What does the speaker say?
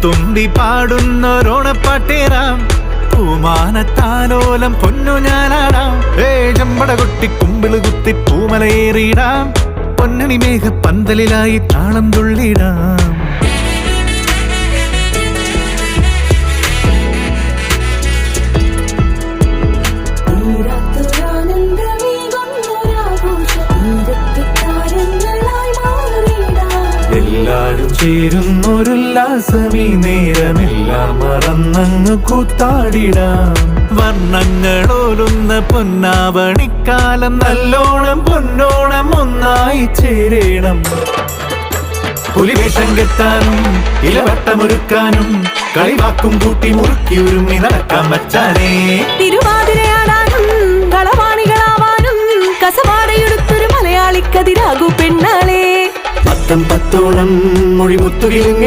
തുമ്പി പാടുന്നൊരോണപ്പാട്ടേറാം പൂമാനത്താലോലം പൊന്നു ഞാനാടാം ചമ്പട കൊട്ടി കുമ്പിള് കുത്തി പൂമലയേറിയിടാം പൊന്നണി മേഘ പന്തലിലായി താളം തുള്ളിടാം എല്ലാരും ചേരുന്നൊരുല്ലാസമീ നേരമെല്ലാം മറന്നങ്ങ് കൂത്താടിടാം വർണ്ണങ്ങളോലുന്ന പൊന്നാവണിക്കാലം നല്ലോണം പൊന്നോണം ഒന്നായി ചേരണം പുലിവേഷം കെട്ടാനും ഇലവട്ടമൊരുക്കാനും കളിവാക്കും കൂട്ടി മുറുക്കി ഒരുങ്ങി നടക്കാൻ മച്ചാനേ തിരുവാതിരയാടാനും കളവാണികളാവാനും കസവാടയെടുത്തൊരു മലയാളിക്കതിരാകൂ പെണ്ണാളെ പത്തോളം മൊഴി മുത്തുകിലുങ്ങി